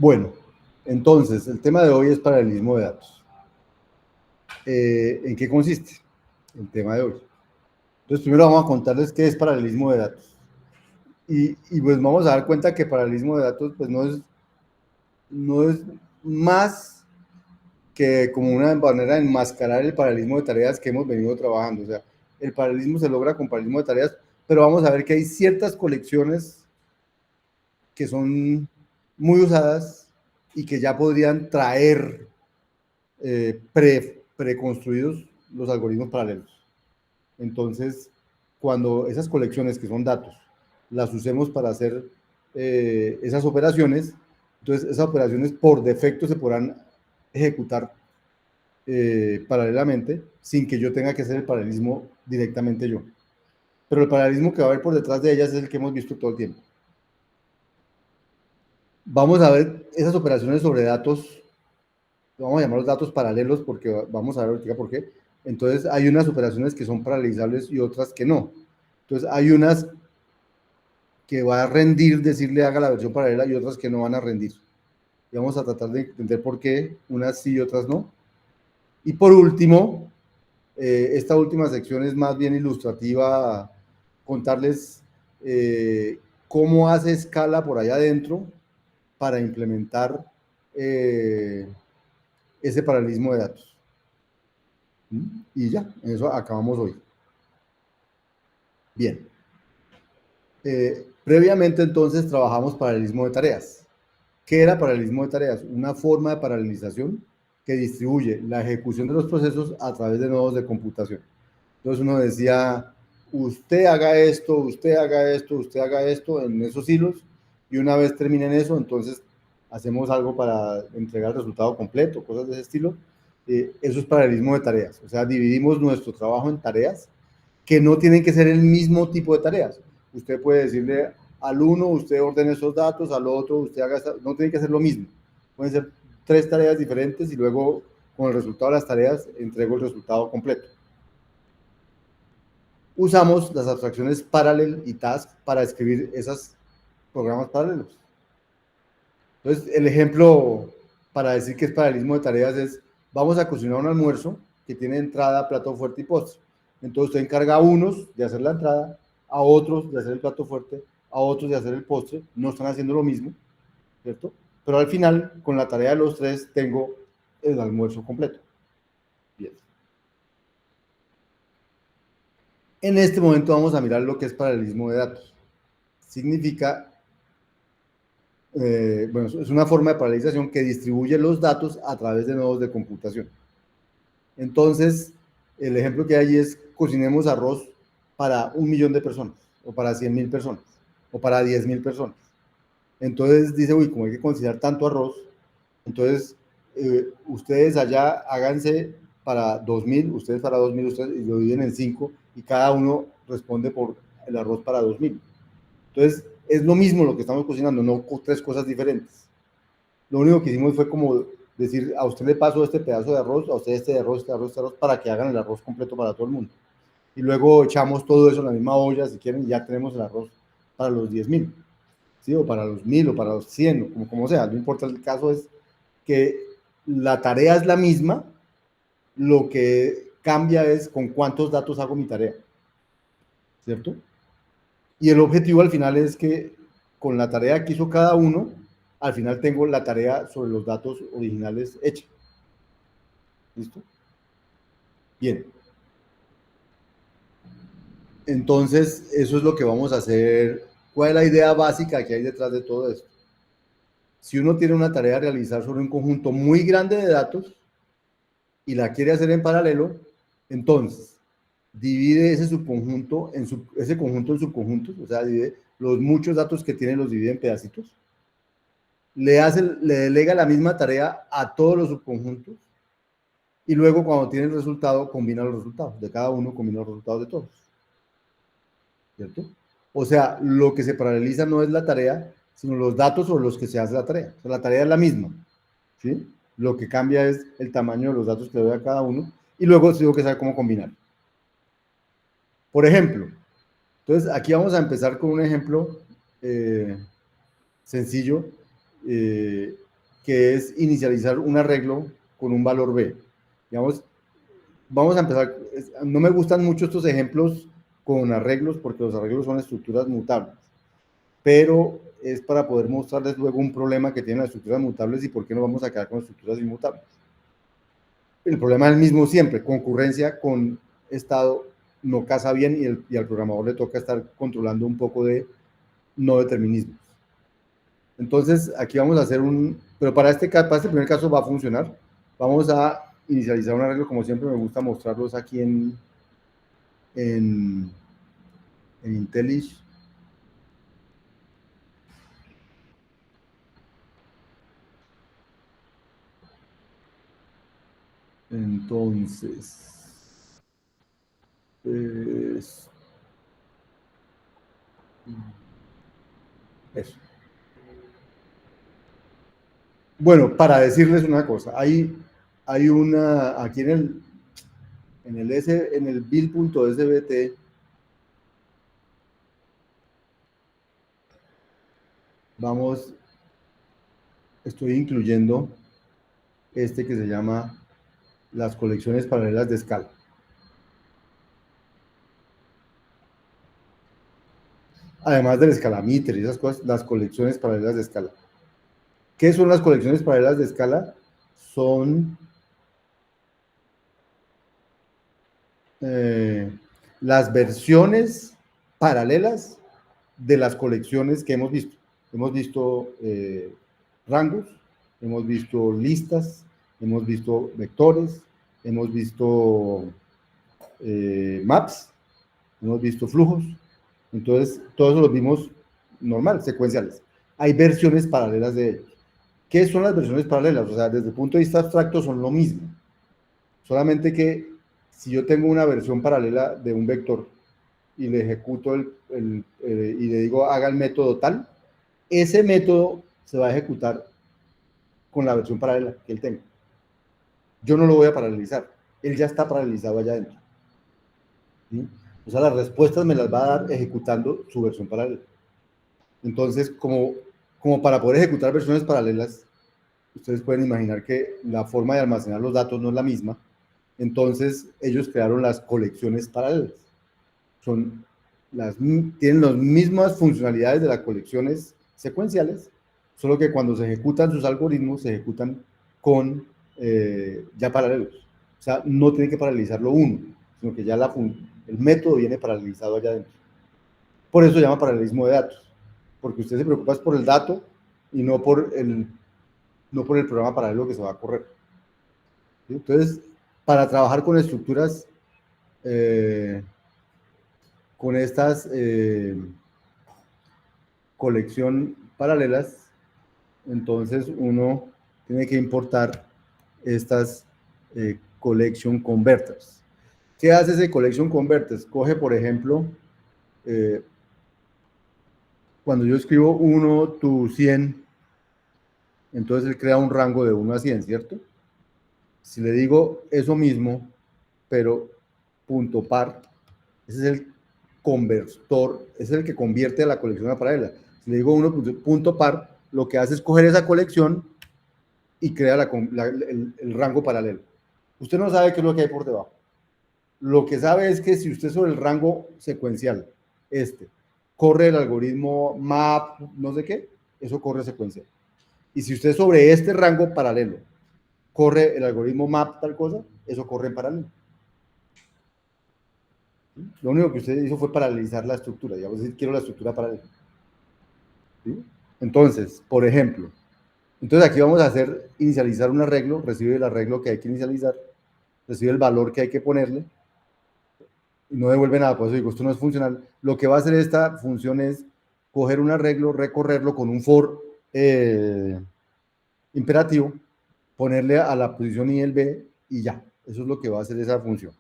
Bueno, entonces, el tema de hoy es paralelismo de datos. ¿En qué consiste el tema de hoy? Entonces, primero vamos a contarles qué es paralelismo de datos. Y pues vamos a dar cuenta que paralelismo de datos pues no es más que como una manera de enmascarar el paralelismo de tareas que hemos venido trabajando. O sea, el paralelismo se logra con paralelismo de tareas, pero vamos a ver que hay ciertas colecciones que son muy usadas y que ya podrían traer preconstruidos los algoritmos paralelos. Entonces, cuando esas colecciones que son datos las usemos para hacer esas operaciones, entonces esas operaciones por defecto se podrán ejecutar paralelamente sin que yo tenga que hacer el paralelismo directamente yo. Pero el paralelismo que va a haber por detrás de ellas es el que hemos visto todo el tiempo. Vamos a ver esas operaciones sobre datos, vamos a llamarlos datos paralelos porque vamos a ver ahorita por qué. Entonces hay unas operaciones que son paralelizables y otras que no. Entonces hay unas que va a rendir decirle haga la versión paralela y otras que no van a rendir. Y vamos a tratar de entender por qué unas sí y otras no. Y por último, esta última sección es más bien ilustrativa, contarles cómo hace escala por allá adentro para implementar ese paralelismo de datos. Y ya, en eso acabamos hoy. Bien. Previamente entonces trabajamos paralelismo de tareas. ¿Qué era paralelismo de tareas? Una forma de paralelización que distribuye la ejecución de los procesos a través de nodos de computación. Entonces uno decía, usted haga esto, usted haga esto, usted haga esto en esos hilos, y una vez terminen eso, entonces hacemos algo para entregar el resultado completo, cosas de ese estilo. Eso es paralelismo de tareas. O sea, dividimos nuestro trabajo en tareas que no tienen que ser el mismo tipo de tareas. Usted puede decirle al uno, usted ordene esos datos, al otro, usted haga, no tiene que ser lo mismo. Pueden ser 3 tareas diferentes y luego con el resultado de las tareas entrego el resultado completo. Usamos las abstracciones Parallel y Task para escribir esos programas paralelos. Entonces, el ejemplo para decir que es paralelismo de tareas es, vamos a cocinar un almuerzo que tiene entrada, plato fuerte y postre. Entonces usted encarga a unos de hacer la entrada, a otros de hacer el plato fuerte, a otros de hacer el postre. No están haciendo lo mismo, ¿cierto? Pero al final, con la tarea de los 3, tengo el almuerzo completo. Bien. En este momento vamos a mirar lo que es paralelismo de datos. Significa, bueno, es una forma de paralelización que distribuye los datos a través de nodos de computación. Entonces, el ejemplo que hay es cocinemos arroz para 1.000.000 de personas, o para 100.000 personas, o para 10.000 personas. Entonces dice, uy, como hay que cocinar tanto arroz, entonces ustedes allá háganse para 2.000, ustedes para 2.000, ustedes y lo dividen en 5 y cada uno responde por el arroz para 2.000. Entonces es lo mismo lo que estamos cocinando, no 3 cosas diferentes. Lo único que hicimos fue como decir, a usted le paso este pedazo de arroz, a usted este arroz, este arroz, este arroz, para que hagan el arroz completo para todo el mundo. Y luego echamos todo eso en la misma olla, si quieren, y ya tenemos el arroz para los 10.000, ¿sí? O para los 1.000, o para los 100, o como sea, no importa, el caso es que la tarea es la misma, lo que cambia es con cuántos datos hago mi tarea, ¿cierto? Y el objetivo al final es que con la tarea que hizo cada uno, al final tengo la tarea sobre los datos originales hecha. ¿Listo? Bien. Entonces, eso es lo que vamos a hacer. ¿Cuál es la idea básica que hay detrás de todo esto? Si uno tiene una tarea a realizar sobre un conjunto muy grande de datos y la quiere hacer en paralelo, entonces divide ese subconjunto ese conjunto en subconjuntos, o sea, divide los muchos datos que tiene, los divide en pedacitos. Le delega la misma tarea a todos los subconjuntos y luego cuando tiene el resultado, combina los resultados. De cada uno combina los resultados de todos. ¿Cierto? O sea, lo que se paraleliza no es la tarea, sino los datos sobre los que se hace la tarea. O sea, la tarea es la misma, ¿sí? Lo que cambia es el tamaño de los datos que le doy a cada uno y luego tengo que saber cómo combinar. Por ejemplo, entonces aquí vamos a empezar con un ejemplo sencillo. que es inicializar un arreglo con un valor B. Digamos, vamos a empezar, no me gustan mucho estos ejemplos con arreglos, porque los arreglos son estructuras mutables, pero es para poder mostrarles luego un problema que tienen las estructuras mutables y por qué no vamos a quedar con estructuras inmutables. El problema es el mismo siempre, concurrencia con estado no casa bien y al programador le toca estar controlando un poco de no determinismos. Entonces, aquí vamos a hacer pero para este primer caso va a funcionar. Vamos a inicializar un arreglo, como siempre me gusta mostrarlos aquí en IntelliJ. Entonces, eso. Bueno, para decirles una cosa, hay una, aquí en el build.sbt, estoy incluyendo este que se llama las colecciones paralelas de escala. Además del escalameter y esas cosas, las colecciones paralelas de escala. ¿Qué son las colecciones paralelas de escala? Son las versiones paralelas de las colecciones que hemos visto. Hemos visto rangos, hemos visto listas, hemos visto vectores, hemos visto maps, hemos visto flujos. Entonces, todos los vimos normal, secuenciales. Hay versiones paralelas de ellos. ¿Qué son las versiones paralelas? O sea, desde el punto de vista abstracto son lo mismo. Solamente que si yo tengo una versión paralela de un vector y le ejecuto y le digo haga el método tal, ese método se va a ejecutar con la versión paralela que él tenga. Yo no lo voy a paralelizar, él ya está paralelizado allá adentro. ¿Sí? O sea, las respuestas me las va a dar ejecutando su versión paralela. Entonces, como para poder ejecutar versiones paralelas, ustedes pueden imaginar que la forma de almacenar los datos no es la misma. Entonces, ellos crearon las colecciones paralelas. Tienen las mismas funcionalidades de las colecciones secuenciales, solo que cuando se ejecutan sus algoritmos, se ejecutan con ya paralelos. O sea, no tiene que paralelizarlo uno, sino que ya el método viene paralelizado allá adentro. Por eso se llama paralelismo de datos, porque usted se preocupa por el dato y no por el programa paralelo que se va a correr. ¿Sí? Entonces, para trabajar con estructuras, con estas colección paralelas, entonces uno tiene que importar estas collection converters. ¿Qué hace ese collection converters? Coge, por ejemplo, cuando yo escribo 1 to 100, entonces él crea un rango de 1 a 100, ¿cierto? Si le digo eso mismo, pero punto par, ese es el convertor, ese es el que convierte a la colección a paralela. Si le digo 1 punto par, lo que hace es coger esa colección y crea el rango paralelo. Usted no sabe qué es lo que hay por debajo. Lo que sabe es que si usted sobre el rango secuencial, corre el algoritmo map, no sé qué, eso corre secuencial. Y si usted sobre este rango paralelo corre el algoritmo map tal cosa, eso corre en paralelo. Lo único que usted hizo fue paralelizar la estructura, digamos, decir, quiero la estructura paralela. ¿Sí? Entonces, por ejemplo, entonces aquí vamos a inicializar un arreglo, recibe el arreglo que hay que inicializar, recibe el valor que hay que ponerle, y no devuelve nada, por eso digo, esto no es funcional. Lo que va a hacer esta función es coger un arreglo, recorrerlo con un for imperativo, ponerle a la posición y el b y ya. Eso es lo que va a hacer esa función.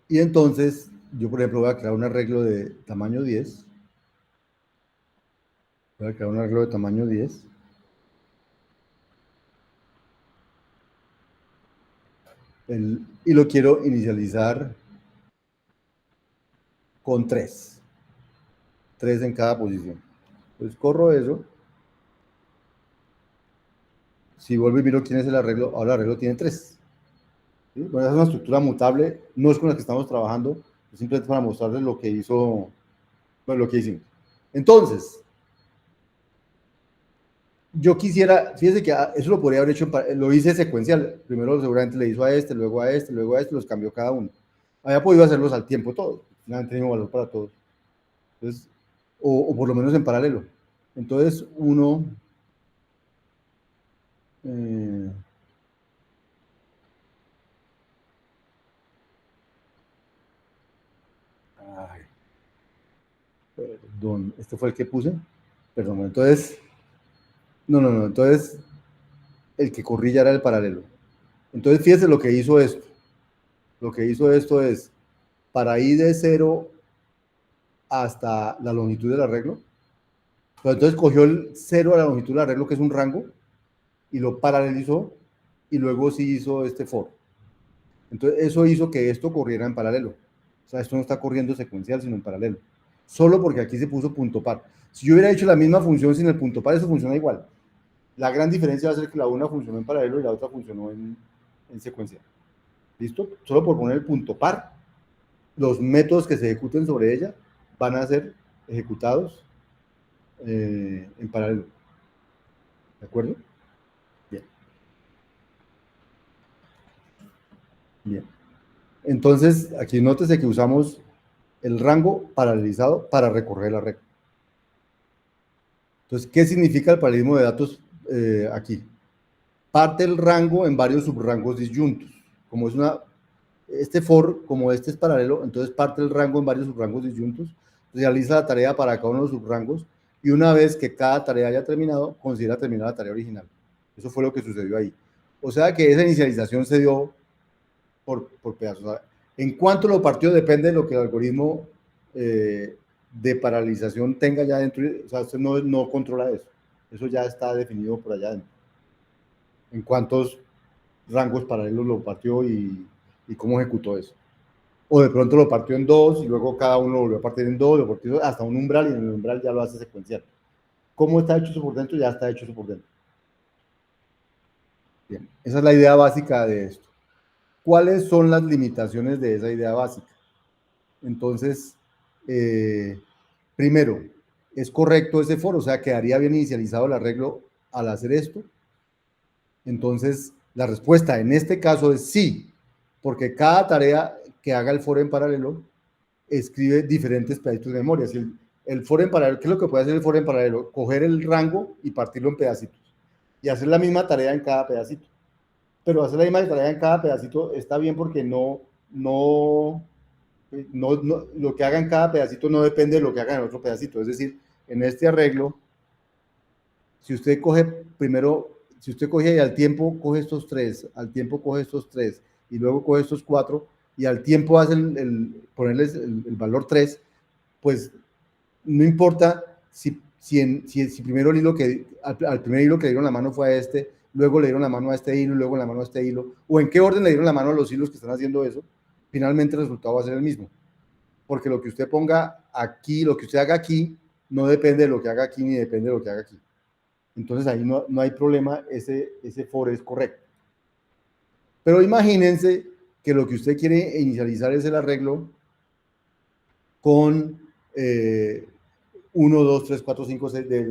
Y entonces, yo por ejemplo voy a crear un arreglo de tamaño 10. Voy a crear un arreglo de tamaño 10. Y lo quiero inicializar con 3 3 en cada posición. Entonces corro eso. Si vuelvo y miro quién es el arreglo, ahora el arreglo tiene 3. ¿Sí? Bueno, es una estructura mutable, no es con la que estamos trabajando, es simplemente para mostrarles lo que hizo, bueno, lo que hicimos. Entonces, yo quisiera, fíjense que eso lo podría haber hecho, lo hice secuencial. Primero seguramente le hizo a este, luego a este, luego a este, los cambió cada uno. Había podido hacerlos al tiempo todos, finalmente mismo valor para todos. Entonces, o por lo menos en paralelo. Entonces, uno... ay, perdón, este fue el que puse. Perdón, entonces... No, entonces el que corrí ya era el paralelo. Entonces, fíjese lo que hizo esto. Lo que hizo esto es, para ir de 0 hasta la longitud del arreglo, pero entonces cogió el 0 a la longitud del arreglo, que es un rango, y lo paralelizó, y luego sí hizo este for. Entonces, eso hizo que esto corriera en paralelo. O sea, esto no está corriendo secuencial, sino en paralelo. Solo porque aquí se puso punto par. Si yo hubiera hecho la misma función sin el punto par, eso funciona igual. La gran diferencia va a ser que la una funcionó en paralelo y la otra funcionó en secuencial. ¿Listo? Solo por poner el punto par, los métodos que se ejecuten sobre ella van a ser ejecutados en paralelo. ¿De acuerdo? Bien. Bien. Entonces, aquí nótese que usamos el rango paralelizado para recorrer la red. Entonces, ¿qué significa el paralelismo de datos aquí? Parte el rango en varios subrangos disyuntos. Como es este for, como este es paralelo, entonces parte el rango en varios subrangos disyuntos, realiza la tarea para cada uno de los subrangos y una vez que cada tarea haya terminado, considera terminar la tarea original. Eso fue lo que sucedió ahí. O sea que esa inicialización se dio por pedazos. O sea, en cuanto lo partió depende de lo que el algoritmo de paralización tenga ya dentro. O sea, usted no controla eso. Eso ya está definido por allá adentro. En cuántos rangos paralelos lo partió y cómo ejecutó eso. O de pronto lo partió en 2 y luego cada uno lo volvió a partir en 2, lo partió hasta un umbral y en el umbral ya lo hace secuencial. ¿Cómo está hecho eso por dentro? Ya está hecho eso por dentro. Bien, esa es la idea básica de esto. ¿Cuáles son las limitaciones de esa idea básica? Entonces, primero, ¿es correcto ese for? O sea, ¿quedaría bien inicializado el arreglo al hacer esto? Entonces, la respuesta en este caso es sí, porque cada tarea que haga el for en paralelo escribe diferentes pedacitos de memoria. Si el for en paralelo, ¿qué es lo que puede hacer el for en paralelo? Coger el rango y partirlo en pedacitos y hacer la misma tarea en cada pedacito. Pero hacer la misma tarea en cada pedacito está bien porque lo que haga en cada pedacito no depende de lo que haga en el otro pedacito. Es decir, en este arreglo, si usted coge primero, si usted coge y al tiempo coge estos 3, al tiempo coge estos 3 y luego coge estos 4 y al tiempo hace ponerles el valor 3, pues no importa si primero el hilo al primer hilo que le dieron la mano fue a este, luego le dieron la mano a este hilo, luego la mano a este hilo, o en qué orden le dieron la mano a los hilos que están haciendo eso, finalmente el resultado va a ser el mismo. Porque lo que usted ponga aquí, lo que usted haga aquí, no depende de lo que haga aquí, ni depende de lo que haga aquí. Entonces ahí no hay problema, ese for es correcto. Pero imagínense que lo que usted quiere inicializar es el arreglo con 1, 2, 3, 4, 5, 6 de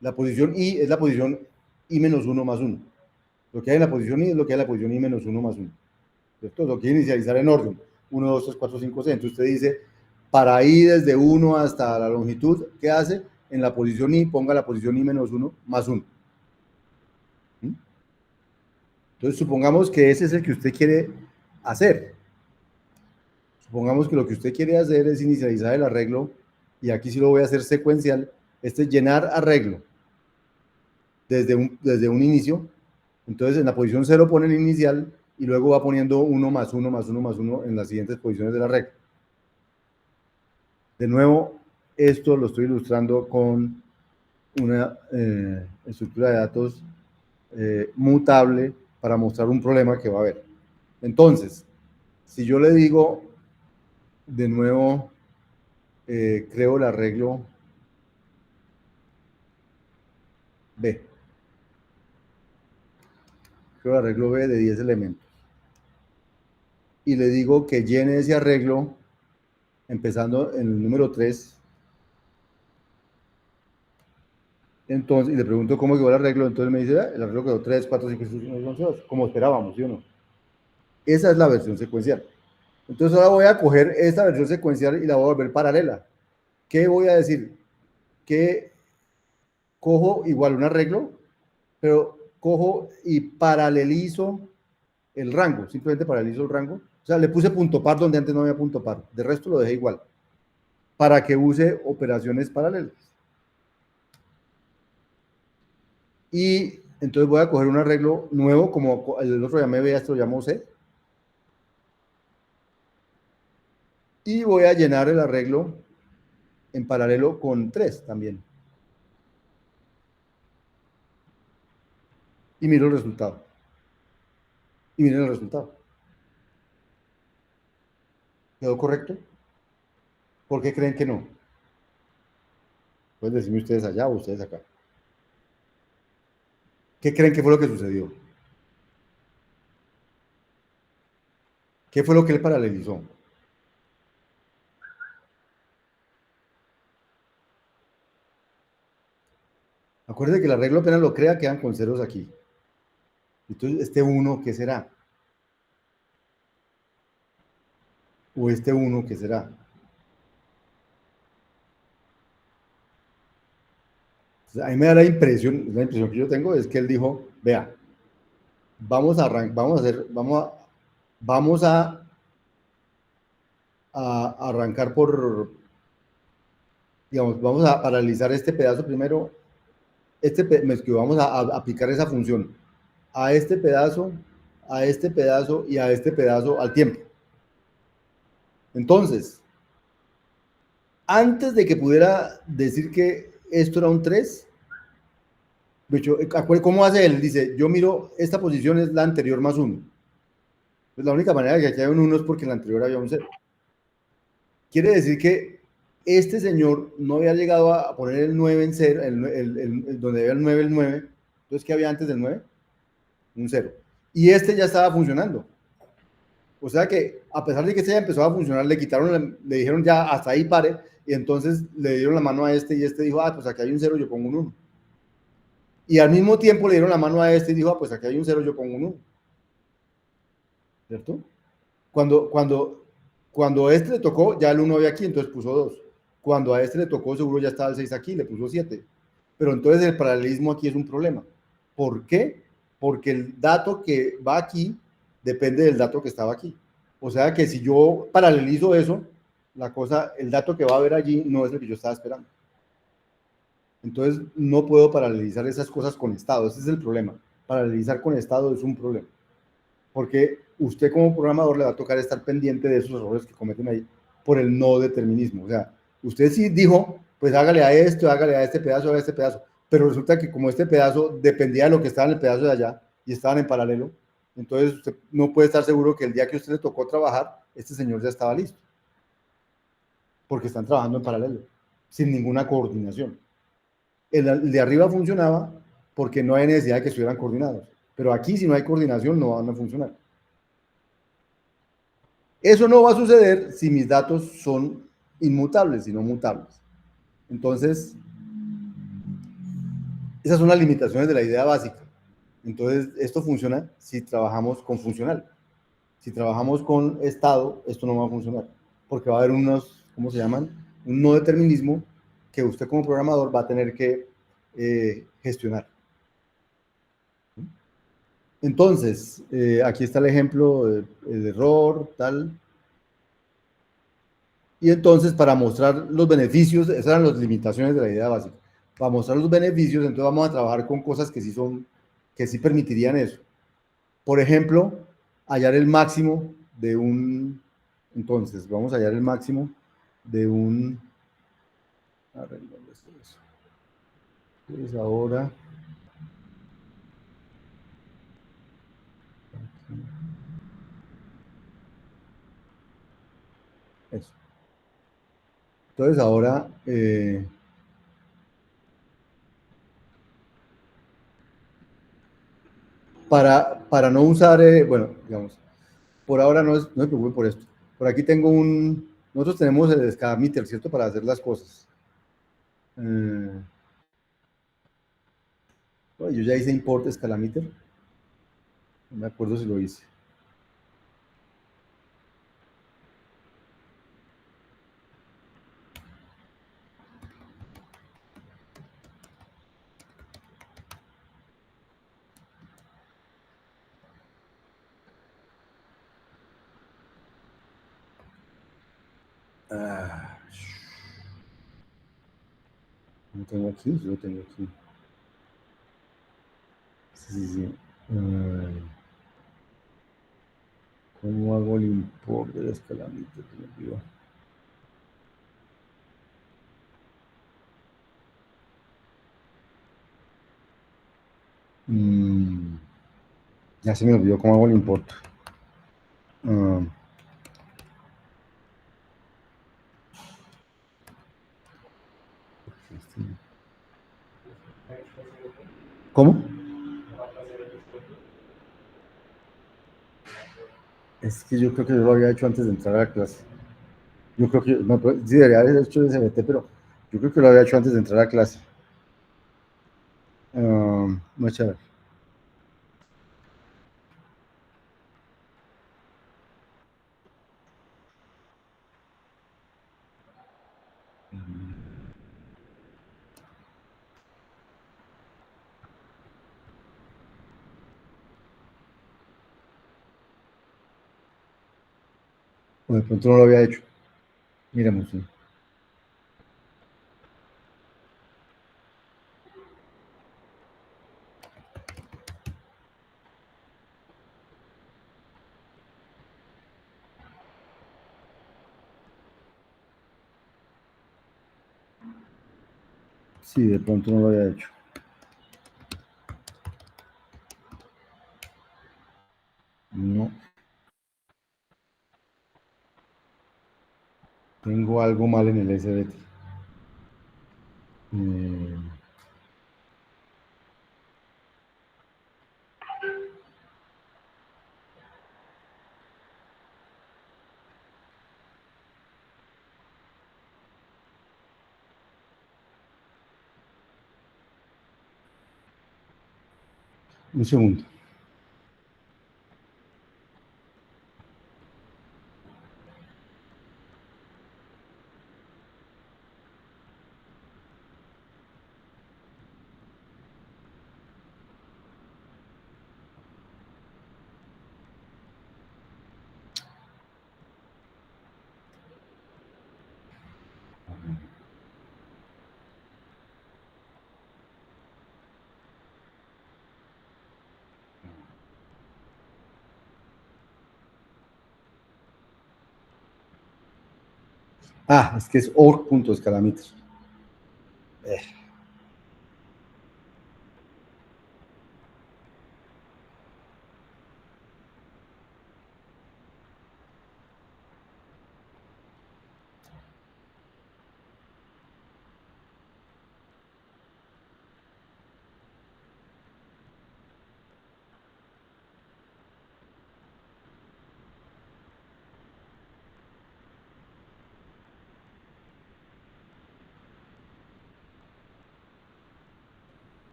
la posición I es la posición I menos 1 más 1. Lo que hay en la posición I es lo que hay en la posición I menos 1 más 1. Esto lo quiere inicializar en orden. 1, 2, 3, 4, 5, 6. Entonces usted dice, para I desde 1 hasta la longitud, ¿qué hace? En la posición I, ponga la posición I menos 1 más 1. Entonces supongamos que ese es el que usted quiere hacer. Supongamos que lo que usted quiere hacer es inicializar el arreglo, y aquí sí lo voy a hacer secuencial, este es llenar arreglo desde un inicio. Entonces en la posición 0 pone el inicial y luego va poniendo 1 más 1 más 1 más 1 en las siguientes posiciones del arreglo. De nuevo, esto lo estoy ilustrando con una estructura de datos mutable para mostrar un problema que va a haber. Entonces, si yo le digo de nuevo creo el arreglo B. Creo el arreglo B de 10 elementos. Y le digo que llene ese arreglo empezando en el número 3. Entonces, y le pregunto cómo quedó el arreglo, entonces me dice, el arreglo quedó 3, 4, 5, 6, 7, 8, 11, 12, como esperábamos, ¿sí o no? Esa es la versión secuencial. Entonces ahora voy a coger esta versión secuencial y la voy a volver paralela. ¿Qué voy a decir? Que cojo igual un arreglo, pero cojo y paralelizo el rango, simplemente paralelizo el rango. O sea, le puse punto par donde antes no había punto par. De resto lo dejé igual, para que use operaciones paralelas. Y entonces voy a coger un arreglo nuevo, como el otro llamé B, esto lo llamo C, y voy a llenar el arreglo en paralelo con 3 también. Y miro el resultado. Y miren el resultado. ¿Quedó correcto? ¿Por qué creen que no? Pueden decirme ustedes allá o ustedes acá. ¿Qué creen que fue lo que sucedió? ¿Qué fue lo que él paralelizó? Acuérdense que el arreglo apenas lo crea, quedan con ceros aquí. Entonces, este 1, ¿qué será? O este 1, ¿qué será? Entonces, a mí me da la impresión que yo tengo es que él dijo, vea, vamos a arrancar por, digamos, vamos a paralizar este pedazo primero, vamos a aplicar esa función a este pedazo y a este pedazo al tiempo. Entonces, antes de que pudiera decir que esto era un 3, ¿cómo hace él? Dice, yo miro, esta posición es la anterior más 1. Pues la única manera de que aquí haya un 1 es porque en la anterior había un 0. Quiere decir que este señor no había llegado a poner el 9 en 0, donde había el 9. Entonces, ¿qué había antes del 9? Un 0. Y este ya estaba funcionando. O sea que, a pesar de que este ya empezó a funcionar, le dijeron ya hasta ahí pare, y entonces le dieron la mano a este, y este dijo, pues aquí hay un 0, yo pongo un 1. Y al mismo tiempo le dieron la mano a este y dijo, pues aquí hay un 0, yo pongo un 1. ¿Cierto? Cuando, cuando, cuando a este le tocó, ya el 1 había aquí, entonces puso 2. Cuando a este le tocó, seguro ya estaba el 6 aquí, le puso 7. Pero entonces el paralelismo aquí es un problema. ¿Por qué? Porque el dato que va aquí depende del dato que estaba aquí. O sea que si yo paralelizo eso, el dato que va a haber allí no es el que yo estaba esperando. Entonces no puedo paralelizar esas cosas con estado. Ese es el problema. Paralelizar con estado es un problema. Porque usted como programador le va a tocar estar pendiente de esos errores que cometen ahí por el no determinismo. O sea, usted sí dijo, pues hágale a esto, hágale a este pedazo, a este pedazo. Pero resulta que como este pedazo dependía de lo que estaba en el pedazo de allá y estaban en paralelo, entonces usted no puede estar seguro que el día que a usted le tocó trabajar, este señor ya estaba listo. Porque están trabajando en paralelo, sin ninguna coordinación. El de arriba funcionaba porque no hay necesidad de que estuvieran coordinados. Pero aquí, si no hay coordinación, no van a funcionar. Eso no va a suceder si mis datos son inmutables, sino mutables. Entonces, esas son las limitaciones de la idea básica. Entonces, esto funciona si trabajamos con funcional. Si trabajamos con estado, esto no va a funcionar, porque va a haber unos, ¿cómo se llaman? Un no determinismo que usted como programador va a tener que gestionar. Entonces, aquí está el ejemplo, el error, tal. Y entonces, para mostrar los beneficios, esas eran las limitaciones de la idea básica. Para mostrar los beneficios, entonces vamos a trabajar con cosas que sí permitirían eso. Por ejemplo, hallar el máximo de un, entonces, vamos a hallar el máximo de un, a ver, ¿dónde está eso? Pues ahora, eso. Entonces ahora, para no usar, bueno, digamos, por ahora no me preocupe por esto. Por aquí tengo nosotros tenemos el Scalameter, ¿cierto? Para hacer las cosas. Yo ya hice import Scalameter, no me acuerdo si lo hice. Ah, lo tengo aquí, yo lo tengo aquí. Sí, sí, sí. ¿Cómo hago el import del Scalameter? Se me olvidó. Mm, ya se me olvidó cómo hago el import. Ah, ¿Cómo? Es que yo creo que yo lo había hecho antes de entrar a la clase. Yo creo que, no, sí, debería haber hecho el SBT, pero yo creo que lo había hecho antes de entrar a clase. Vamos a ver. O de pronto no lo había hecho. Miremos, sí. Sí, de pronto no lo había hecho. No, tengo algo mal en el SBT. Eh, un segundo. Es que es org.escalameter.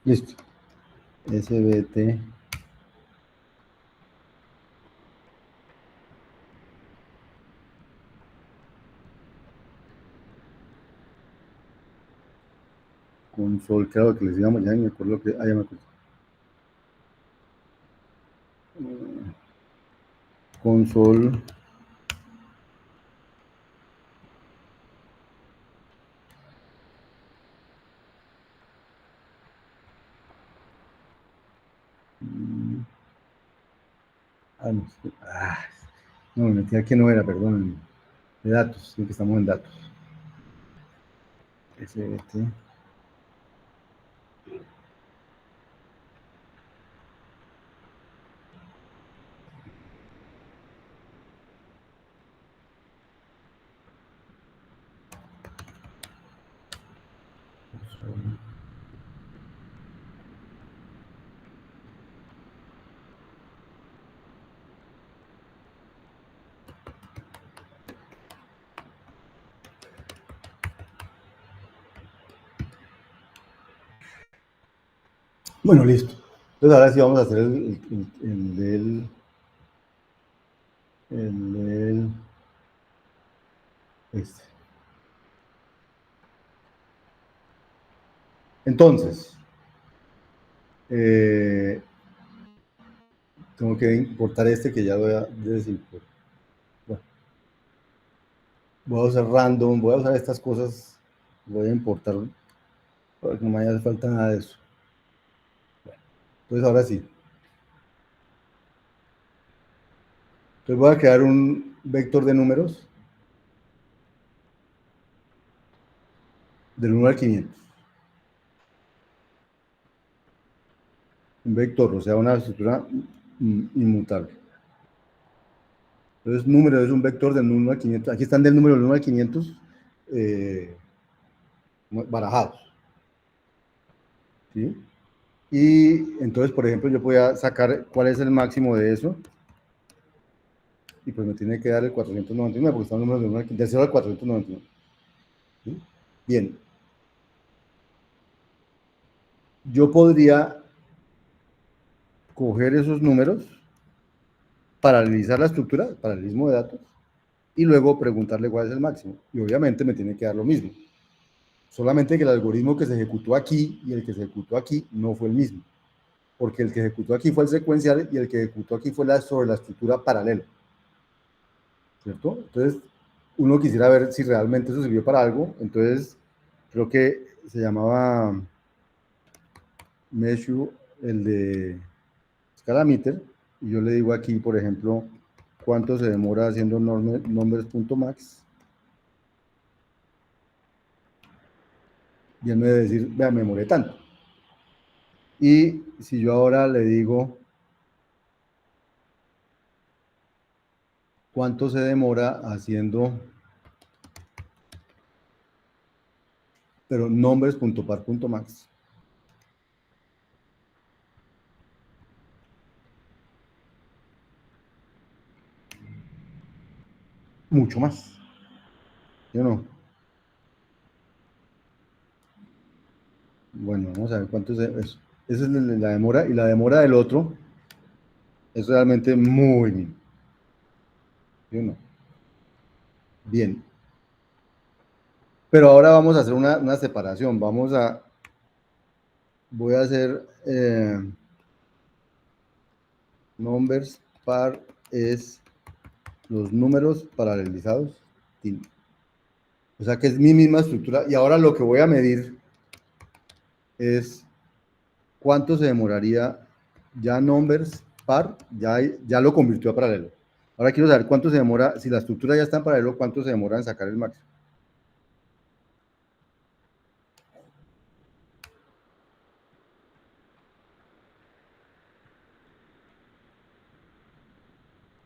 Listo. SBT console, claro que les digamos, ya me acuerdo que. Ya me acuerdo. Console. No, no, me metí aquí, no era, perdón. De datos, sí que estamos en datos. SBT. Bueno, listo. Entonces ahora sí vamos a hacer el del... El del... Este. Entonces, tengo que importar este que ya voy a desimportar. Bueno, voy a usar random, voy a usar estas cosas, voy a importar, porque no me hace falta nada de eso. Entonces ahora sí. Entonces voy a crear un vector de números del 1 al 500. Un vector, o sea, una estructura inmutable. Entonces, número es un vector del 1 al 500. Aquí están del número del 1 al 500 eh, barajados. ¿Sí? Y entonces, por ejemplo, yo voy a sacar cuál es el máximo de eso. Y pues me tiene que dar el 499, porque está el número del 0 al 499. ¿Sí? Bien. Yo podría coger esos números, paralelizar la estructura, paralelismo de datos, y luego preguntarle cuál es el máximo. Y obviamente me tiene que dar lo mismo. Solamente que el algoritmo que se ejecutó aquí y el que se ejecutó aquí no fue el mismo. Porque el que ejecutó aquí fue el secuencial y el que ejecutó aquí fue sobre la estructura paralelo. ¿Cierto? Entonces, uno quisiera ver si realmente eso sirvió para algo. Entonces, creo que se llamaba Measure, el de Scalameter, y yo le digo aquí, por ejemplo, cuánto se demora haciendo numbers.max. Y él me debe decir, vea, me demoré tanto. Y si yo ahora le digo cuánto se demora haciendo, pero numbers.par.max. Mucho más. ¿Yo no? Bueno, vamos a ver cuánto es eso. Esa es la demora, y la demora del otro es realmente muy bien. ¿Yo no? Bien. Pero ahora vamos a hacer una separación. Voy a hacer numbers par es los números paralelizados. O sea que es mi misma estructura. Y ahora lo que voy a medir es cuánto se demoraría ya numbers par, ya lo convirtió a paralelo. Ahora quiero saber cuánto se demora, si la estructura ya está en paralelo, cuánto se demora en sacar el máximo.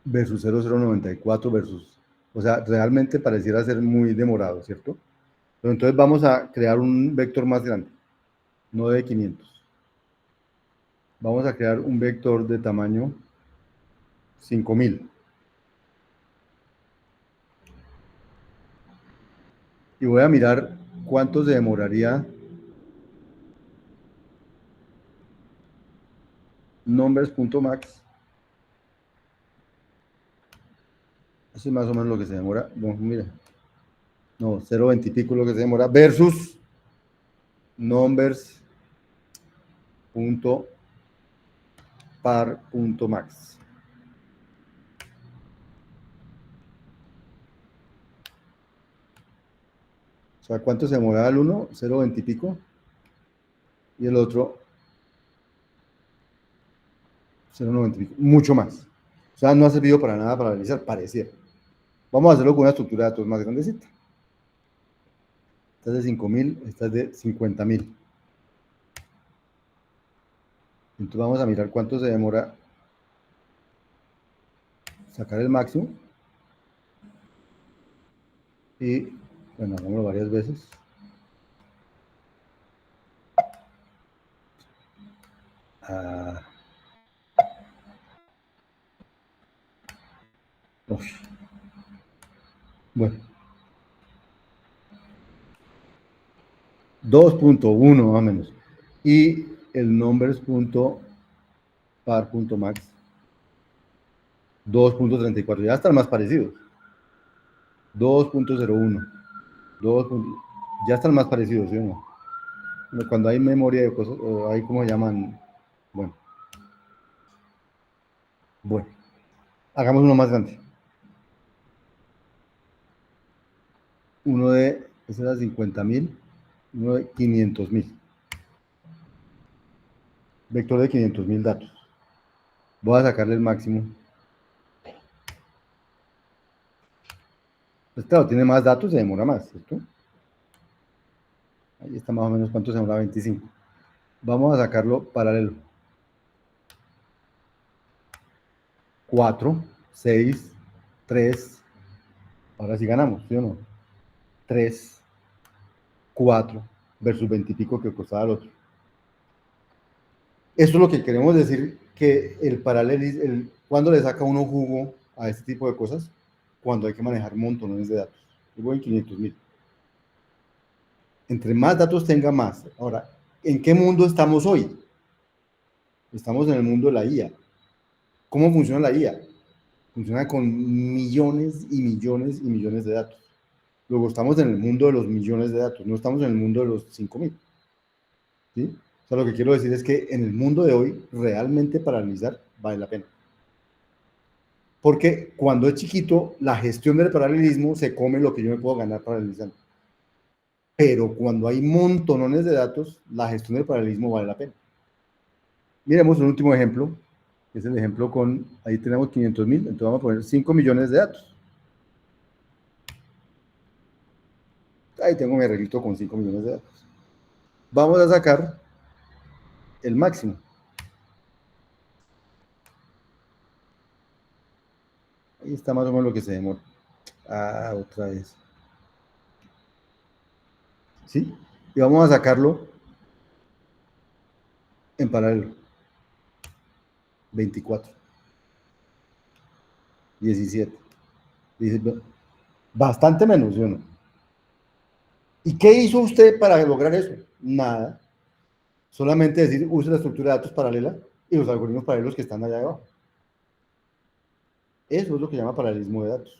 Versus 0094 versus, o sea, realmente pareciera ser muy demorado, ¿cierto? Pero entonces vamos a crear un vector más grande, no de 500. Vamos a crear un vector de tamaño 5000. Y voy a mirar cuánto se demoraría numbers.max. Eso es más o menos lo que se demora. No, mira. No, 0.20 y pico lo que se demora. Versus numbers.par.max. O sea, ¿cuánto se demora el uno? 0.20 y pico. Y el otro 0.90 y pico. Mucho más. O sea, no ha servido para nada para analizar. Pareciera. Vamos a hacerlo con una estructura de datos más grandecita. Esta es de 5000, esta es de 50.000. Entonces vamos a mirar cuánto se demora sacar el máximo. Y, bueno, hagámoslo varias veces. Ah, uf, bueno, 2.1 más o menos. Y el numbers.par.max 2.34. Ya están más parecidos. 2.01. 2. Ya están más parecidos, ¿sí o no? Cuando hay memoria de cosas, hay como llaman. Bueno, bueno. Hagamos uno más grande. Uno de, ese era 50.000, uno de 500.000. Vector de 500.000 datos. Voy a sacarle el máximo. Pues claro, tiene más datos, se demora más, ¿cierto? Ahí está más o menos cuánto se demora, 25. Vamos a sacarlo paralelo. 4, 6, 3. Ahora sí ganamos, ¿sí o no? 3, 4 versus 20 y pico que costaba el otro. Eso es lo que queremos decir, que el paralelismo, cuando le saca uno jugo a este tipo de cosas, cuando hay que manejar montones de datos. Y voy en 500.000. Entre más datos tenga, más. Ahora, ¿en qué mundo estamos hoy? Estamos en el mundo de la IA. ¿Cómo funciona la IA? Funciona con millones y millones y millones de datos. Luego estamos en el mundo de los millones de datos, no estamos en el mundo de los 5.000. ¿Sí? O sea, lo que quiero decir es que en el mundo de hoy, realmente paralizar vale la pena. Porque cuando es chiquito, la gestión del paralelismo se come lo que yo me puedo ganar paralizando. Pero cuando hay montones de datos, la gestión del paralelismo vale la pena. Miremos un último ejemplo, que es el ejemplo con, ahí tenemos 500.000, entonces vamos a poner 5 millones de datos. Ahí tengo mi arreglito con 5 millones de datos. Vamos a sacar el máximo. Ahí está más o menos lo que se demora. Ah, otra vez. ¿Sí? Y vamos a sacarlo en paralelo. 24, 17. Dice, bastante menos, ¿sí o no? ¿Y qué hizo usted para lograr eso? Nada. Solamente decir, use la estructura de datos paralela y los algoritmos paralelos que están allá abajo. Eso es lo que llama paralelismo de datos.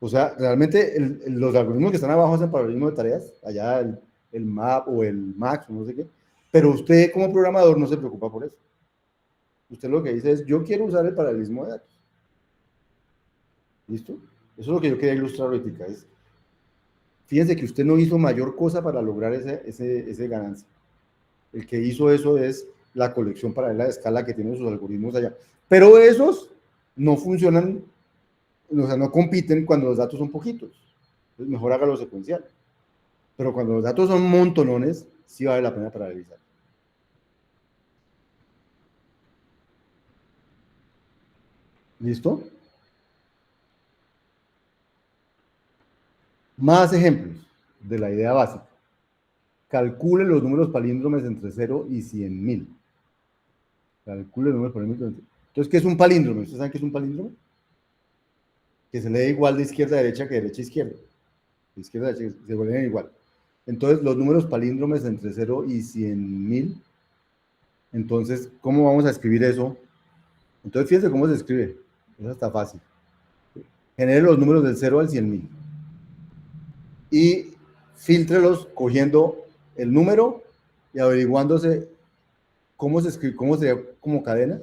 O sea, realmente los algoritmos que están abajo hacen paralelismo de tareas, allá el MAP o el MAX o no sé qué, pero usted como programador no se preocupa por eso. Usted lo que dice es, yo quiero usar el paralelismo de datos. ¿Listo? Eso es lo que yo quería ilustrar ahorita. Fíjense que usted no hizo mayor cosa para lograr ese ganancia. El que hizo eso es la colección paralela de escala que tienen sus algoritmos allá. Pero esos no funcionan, o sea, no compiten cuando los datos son poquitos. Entonces mejor hágalo secuencial. Pero cuando los datos son montonones, sí vale la pena paralelizar. ¿Listo? Más ejemplos de la idea básica. Calcule los números palíndromes entre 0 y 100.000. Calcule los números palíndromes. Entonces, ¿qué es un palíndromo? ¿Ustedes saben qué es un palíndromo? Que se lee igual de izquierda a derecha que de derecha a izquierda. De izquierda a derecha se vuelven igual. Entonces, los números palíndromes entre 0 y 100.000. Entonces, ¿cómo vamos a escribir eso? Entonces, fíjense cómo se escribe. Eso está fácil. Genere los números del 0 al 100.000. Y filtrelos cogiendo el número y averiguándose cómo se escribe, cómo sería como cadena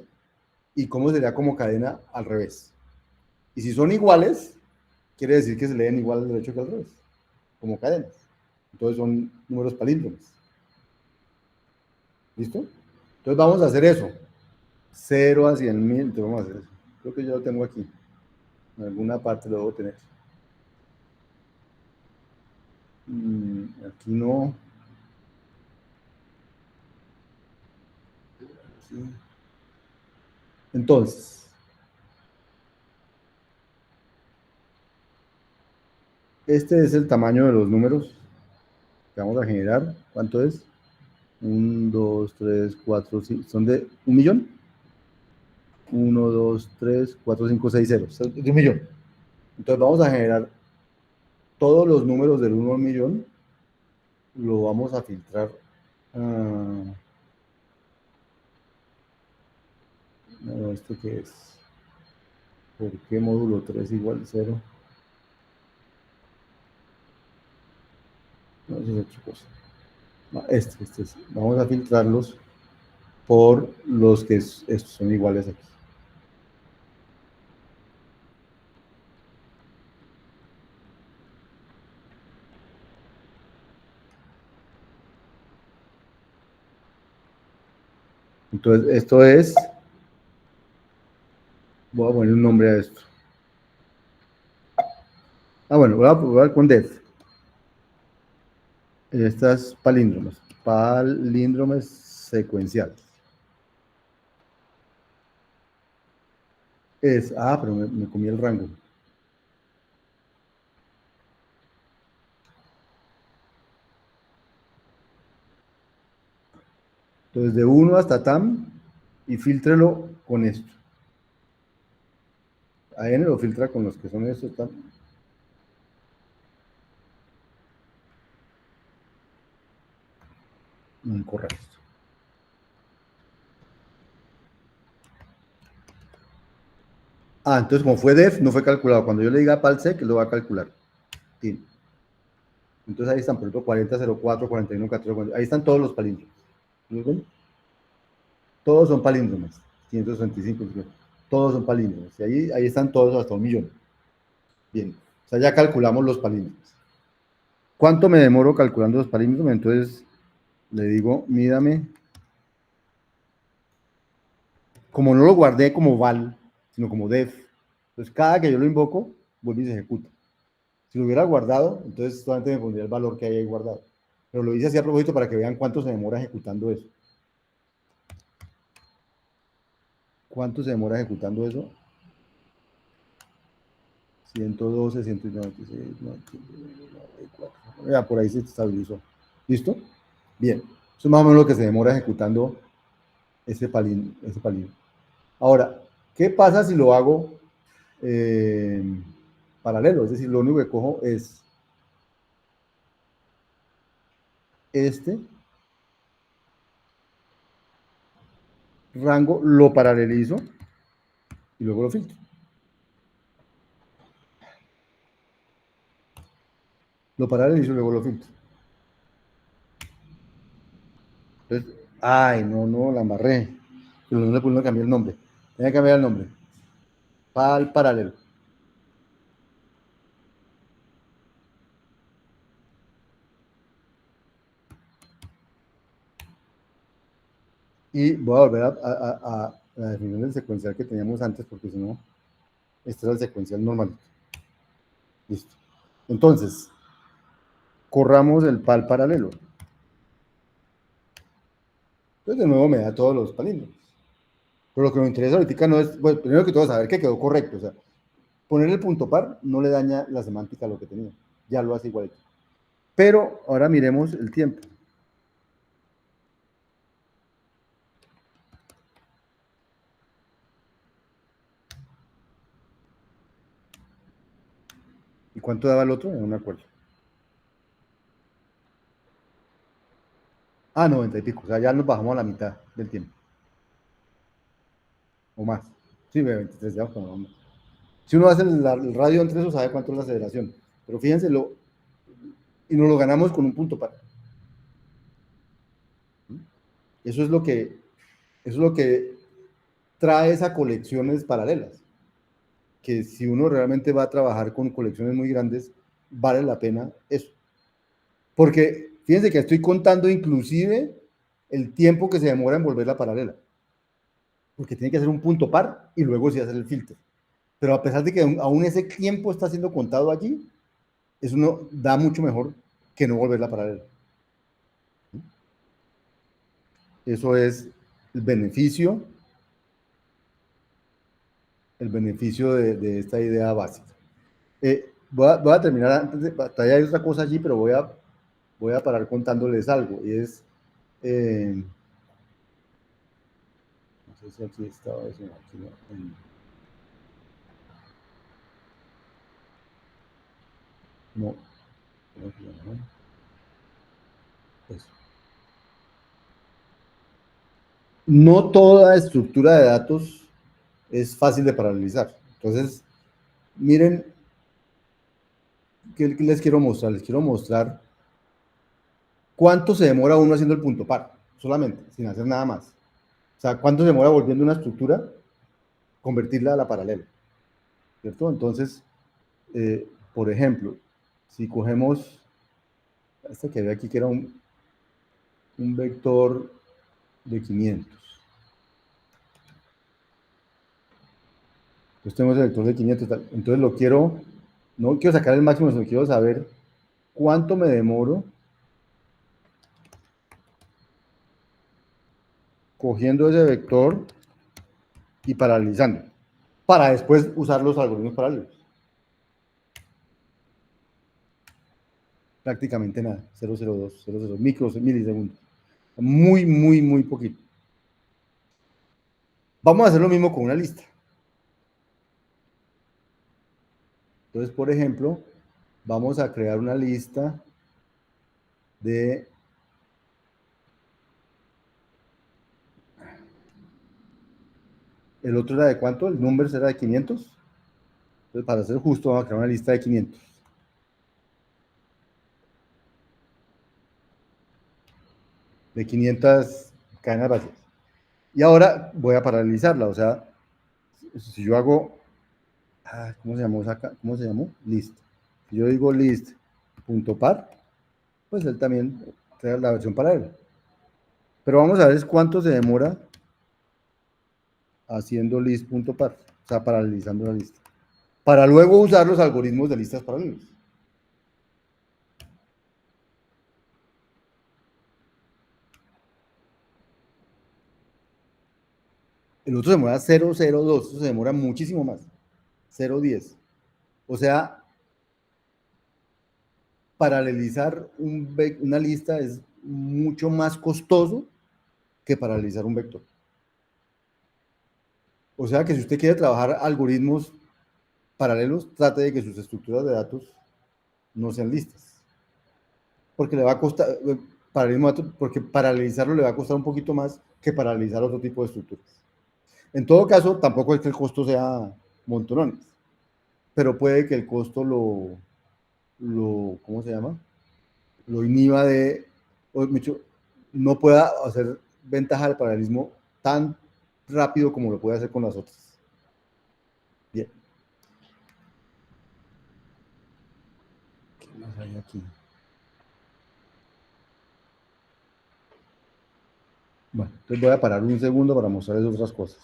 y cómo sería como cadena al revés. Y si son iguales, quiere decir que se leen igual al derecho que al revés, como cadenas. Entonces son números palíndromes. ¿Listo? Entonces vamos a hacer eso. 0 a 100.000, entonces vamos a hacer eso. Creo que yo lo tengo aquí. En alguna parte lo debo tener. Aquí no. Sí. Entonces, este es el tamaño de los números que vamos a generar. ¿Cuánto es? 1, 2, 3, 4, 5, ¿son de 1.000.000? 1, 2, 3, 4, 5, 6 ceros, de 1.000.000. Entonces vamos a generar todos los números del 1 al 1.000.000, lo vamos a filtrar. No, ¿esto qué es? ¿Por qué módulo 3 igual 0? No, eso es otra cosa. No, este es. Vamos a filtrarlos por los que estos son iguales aquí. Entonces, esto es, voy a poner un nombre a esto. Bueno, voy a probar con def. Estas palíndromes secuenciales. Pero me comí el rango. Entonces, de 1 hasta tam, y filtrelo con esto. A n lo filtra con los que son estos tam. Incorrecto. Entonces como fue def, no fue calculado. Cuando yo le diga palsec, lo va a calcular. Sí. Entonces ahí están, por ejemplo, 4004, 41, 14, 40, ahí están todos los palíndromos. ¿Los ven? Todos son palíndromes. 565, todos son palíndromes. Y ahí están todos hasta 1.000.000. Bien. O sea, ya calculamos los palíndromes. ¿Cuánto me demoro calculando los palíndromes? Entonces le digo, mídame. Como no lo guardé como val, sino como def, entonces cada que yo lo invoco, vuelve y se ejecuta. Si lo hubiera guardado, entonces solamente me pondría el valor que hay ahí guardado. Pero lo hice así a propósito para que vean cuánto se demora ejecutando eso. ¿Cuánto se demora ejecutando eso? 112, 196, 94. Ya, por ahí se estabilizó. ¿Listo? Bien. Eso es más o menos lo que se demora ejecutando ese palín. Ahora, ¿qué pasa si lo hago paralelo? Es decir, lo único que cojo es este rango, lo paralelizo y luego lo filtro. Lo paralelizo y luego lo filtro. Entonces, no, la embarré. Pero no le cambié el nombre. Tenía que cambiar el nombre. Pal paralelo. Y voy a volver a la definición del secuencial que teníamos antes, porque si no, este era el secuencial normal. Listo. Entonces, corramos el pal paralelo. Entonces, de nuevo me da todos los palíndromos. Pero lo que nos interesa ahorita no es, bueno, primero que todo, saber que quedó correcto. O sea, poner el punto par no le daña la semántica a lo que tenía. Ya lo hace igualito. Pero ahora miremos el tiempo. ¿Y cuánto daba el otro? No me acuerdo. 90 y pico. O sea, ya nos bajamos a la mitad del tiempo. O más. Sí, 23 ya. Si uno hace el radio entre eso, sabe cuánto es la aceleración. Pero fíjense, y nos lo ganamos con un punto par. Eso es lo que trae esas colecciones paralelas. Que si uno realmente va a trabajar con colecciones muy grandes, vale la pena eso. Porque fíjense que estoy contando inclusive el tiempo que se demora en volver la paralela. Porque tiene que hacer un punto par y luego sí hacer el filtro. Pero a pesar de que aún ese tiempo está siendo contado allí, eso no da mucho mejor que no volver la paralela. Eso es el beneficio de esta idea básica. Voy a terminar antes de, todavía hay otra cosa allí, pero voy a parar contándoles algo, y es no sé si aquí estaba eso, aquí no. No, eso. No toda estructura de datos es fácil de paralelizar. Entonces, miren, ¿qué les quiero mostrar? Les quiero mostrar cuánto se demora uno haciendo el punto par, solamente, sin hacer nada más. O sea, cuánto se demora volviendo una estructura, convertirla a la paralela, ¿cierto? Entonces, por ejemplo, si cogemos este que había aquí, que era un vector de 500. Entonces tenemos el vector de 500, entonces lo quiero, no quiero sacar el máximo, sino quiero saber cuánto me demoro cogiendo ese vector y paralelizando, para después usar los algoritmos paralelos. Prácticamente nada, 0,02, 0,0 micros, milisegundos. Muy, muy, muy poquito. Vamos a hacer lo mismo con una lista. Entonces, por ejemplo, vamos a crear una lista de... ¿El otro era de cuánto? ¿El número era de 500? Entonces, para ser justo, vamos a crear una lista de 500. De 500 cadenas vacías. Y ahora voy a paralelizarla, o sea, si yo hago, ¿cómo se llamó acá? ¿Cómo se llamó? List. Si yo digo list.par, pues él también crea la versión paralela. Pero vamos a ver cuánto se demora haciendo list.par, o sea, paralelizando la lista. Para luego usar los algoritmos de listas paralelas. El otro se demora 0,02, eso se demora muchísimo más, 0,10. O sea, paralelizar una lista es mucho más costoso que paralelizar un vector. O sea que si usted quiere trabajar algoritmos paralelos, trate de que sus estructuras de datos no sean listas. Porque le va a costar, porque paralelizarlo le va a costar un poquito más que paralelizar otro tipo de estructuras. En todo caso, tampoco es que el costo sea montonones, pero puede que el costo ¿cómo se llama? Lo inhiba no pueda hacer ventaja del paralelismo tan rápido como lo puede hacer con las otras. Bien. ¿Qué más hay aquí? Bueno, entonces voy a parar un segundo para mostrarles otras cosas.